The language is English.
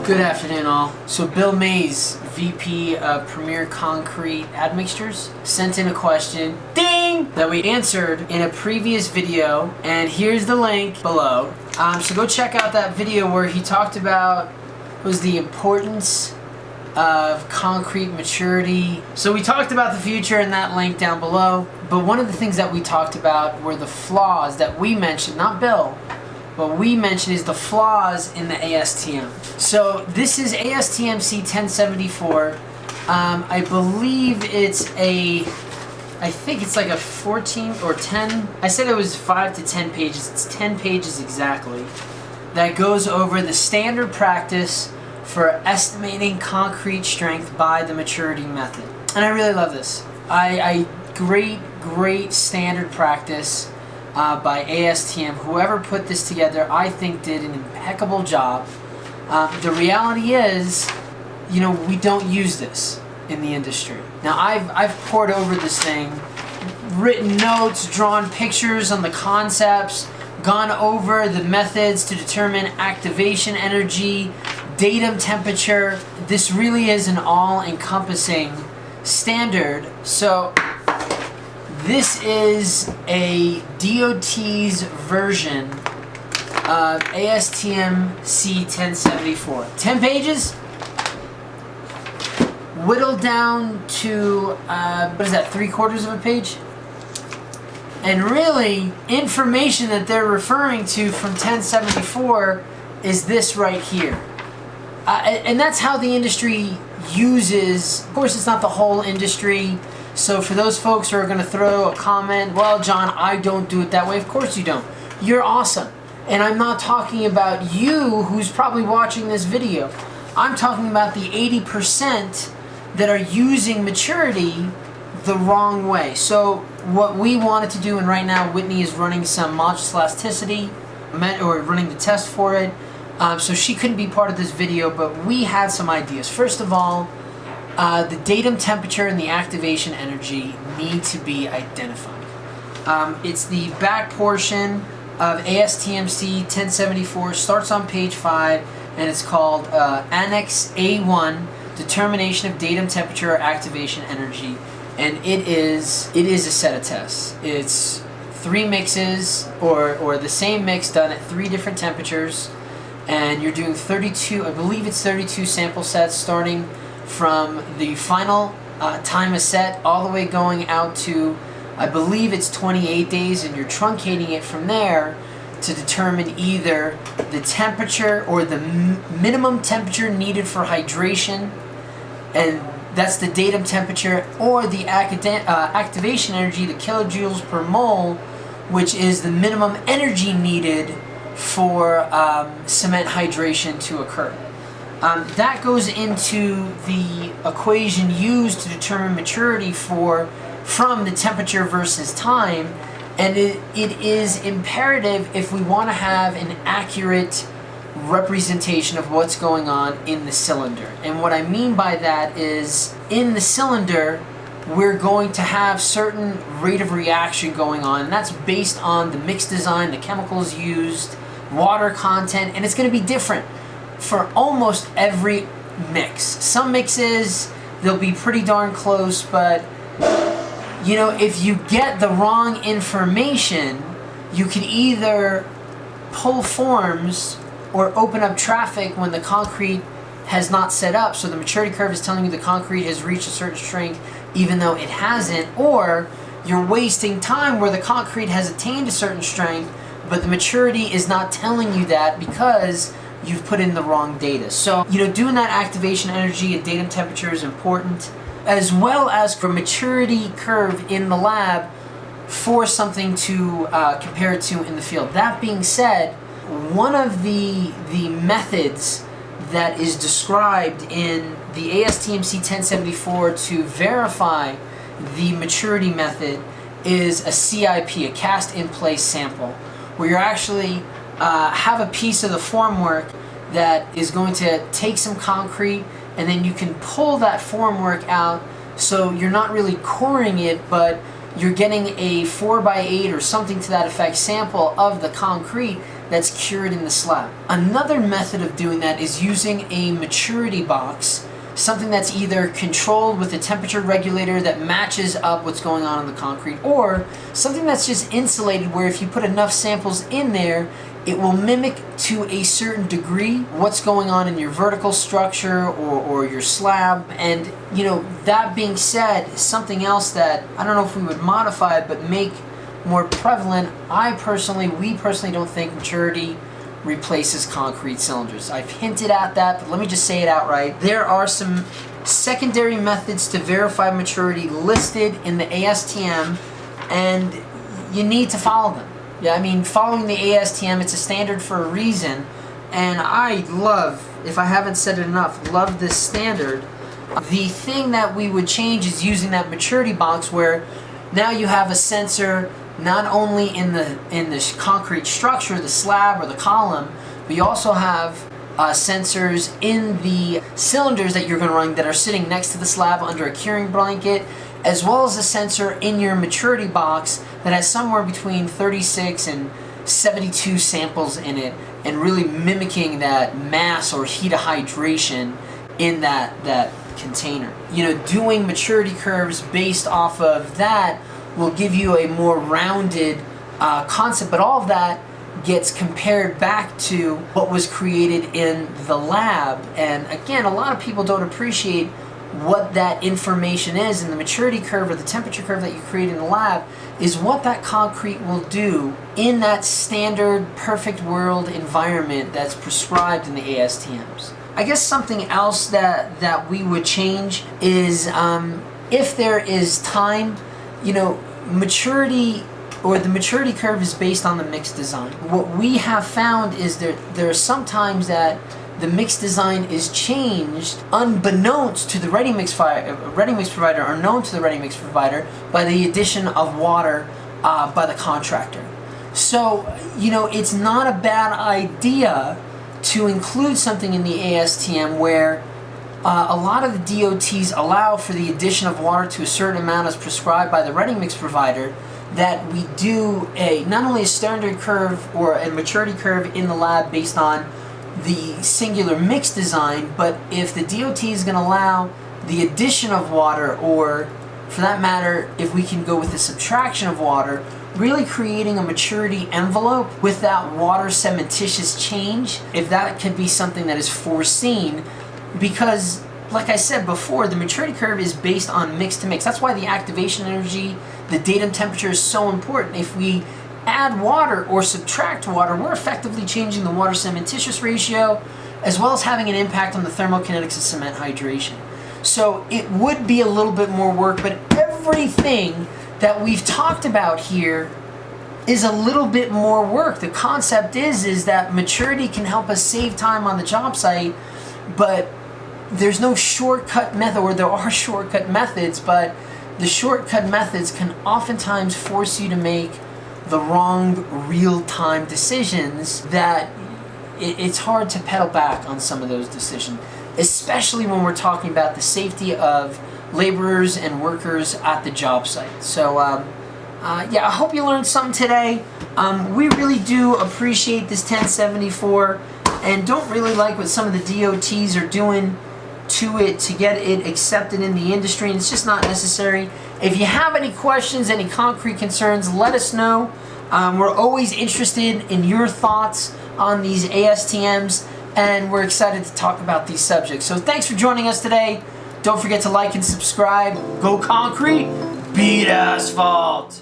Good afternoon, all. So Bill Mays, VP of Premier Concrete Admixtures, sent in a question, ding, that we answered in a previous video, and here's the link below. So go check out that video where he talked about the importance of concrete maturity. So we talked about the future in that link down below, but one of the things that we talked about were the flaws that we mentioned, not Bill, what we mentioned is the flaws in the ASTM. So this is ASTM C1074. I believe I think it's like a 14 or 10. I said it was 5 to 10 pages. It's 10 pages exactly. That goes over the standard practice for estimating concrete strength by the maturity method. And I really love this. Great standard practice. By ASTM. Whoever put this together, I think, did an impeccable job. The reality is, we don't use this in the industry. Now, I've poured over this thing, written notes, drawn pictures on the concepts, gone over the methods to determine activation energy, datum temperature. This really is an all-encompassing standard. So this is a DOT's version of ASTM C1074. 10 pages, whittled down to, what is that, 3/4 of a page? And really, information that they're referring to from 1074 is this right here. And that's how the industry uses, of course it's not the whole industry. So for those folks who are going to throw a comment, well, John, I don't do it that way. Of course you don't. You're awesome. And I'm not talking about you who's probably watching this video. I'm talking about the 80% that are using maturity the wrong way. So what we wanted to do, and right now Whitney is running some modulus elasticity, or running the test for it. So she couldn't be part of this video, but we had some ideas. First of all, the datum temperature and the activation energy need to be identified. It's the back portion of ASTM C1074, starts on page 5, and it's called Annex A1, Determination of Datum Temperature or Activation Energy. And it is a set of tests. It's 3 mixes, or the same mix done at 3 different temperatures, and you're doing 32, I believe it's 32 sample sets, starting from the final time is set all the way going out to, I believe it's 28 days, and you're truncating it from there to determine either the temperature or the minimum temperature needed for hydration, and that's the datum temperature, or the activation energy, the kilojoules per mole, which is the minimum energy needed for cement hydration to occur. That goes into the equation used to determine maturity from the temperature versus time, and it is imperative if we want to have an accurate representation of what's going on in the cylinder. And what I mean by that is, in the cylinder, we're going to have certain rate of reaction going on, and that's based on the mix design, the chemicals used, water content, and it's going to be different for almost every mix. Some mixes, they'll be pretty darn close, but if you get the wrong information, you can either pull forms or open up traffic when the concrete has not set up. So the maturity curve is telling you the concrete has reached a certain strength even though it hasn't, or you're wasting time where the concrete has attained a certain strength, but the maturity is not telling you that because you've put in the wrong data. So, doing that activation energy and datum temperature is important, as well as for maturity curve in the lab for something to compare it to in the field. That being said, one of the methods that is described in the ASTM C1074 to verify the maturity method is a CIP, a cast in place sample, where you're actually have a piece of the formwork that is going to take some concrete, and then you can pull that formwork out, so you're not really coring it, but you're getting a 4x8 or something to that effect sample of the concrete that's cured in the slab. Another method of doing that is using a maturity box, something that's either controlled with a temperature regulator that matches up what's going on in the concrete, or something that's just insulated where if you put enough samples in there, it will mimic to a certain degree what's going on in your vertical structure or your slab. And that being said, something else that I don't know if we would modify but make more prevalent, we personally don't think maturity replaces concrete cylinders. I've hinted at that, but let me just say it outright. There are some secondary methods to verify maturity listed in the ASTM, and you need to follow them. Yeah, I mean, following the ASTM, it's a standard for a reason, and I love, if I haven't said it enough, love this standard. The thing that we would change is using that maturity box where now you have a sensor not only in the concrete structure, the slab or the column, but you also have sensors in the cylinders that you're going to run that are sitting next to the slab under a curing blanket, as well as a sensor in your maturity box that has somewhere between 36 and 72 samples in it, and really mimicking that mass or heat of hydration in that container. Doing maturity curves based off of that will give you a more rounded concept, but all of that gets compared back to what was created in the lab. And again, a lot of people don't appreciate what that information is, and the maturity curve or the temperature curve that you create in the lab is what that concrete will do in that standard perfect world environment that's prescribed in the ASTMs. I guess something else that we would change is if there is time, maturity or the maturity curve is based on the mix design. What we have found is there are some times that the mix design is changed unbeknownst to the ready mix provider, or known to the ready mix provider, by the addition of water by the contractor. So, it's not a bad idea to include something in the ASTM where a lot of the DOTs allow for the addition of water to a certain amount as prescribed by the ready mix provider, that we do not only a standard curve or a maturity curve in the lab based on the singular mix design, but if the DOT is going to allow the addition of water, or for that matter, if we can go with the subtraction of water, really creating a maturity envelope with that water cementitious change, if that could be something that is foreseen. Because, like I said before, the maturity curve is based on mix to mix. That's why the activation energy, the datum temperature is so important. If we add water or subtract water, we're effectively changing the water cementitious ratio, as well as having an impact on the thermokinetics of cement hydration. So it would be a little bit more work, but everything that we've talked about here is a little bit more work. The concept is that maturity can help us save time on the job site, but there's no shortcut method, or there are shortcut methods, but the shortcut methods can oftentimes force you to make the wrong real-time decisions that it's hard to pedal back on some of those decisions, especially when we're talking about the safety of laborers and workers at the job site. So I hope you learned something today. We really do appreciate this 1074 and don't really like what some of the DOTs are doing to it to get it accepted in the industry, and it's just not necessary. If you have any questions, any concrete concerns, let us know. We're always interested in your thoughts on these ASTMs, and we're excited to talk about these subjects. So thanks for joining us today. Don't forget to like and subscribe. Go concrete, beat asphalt.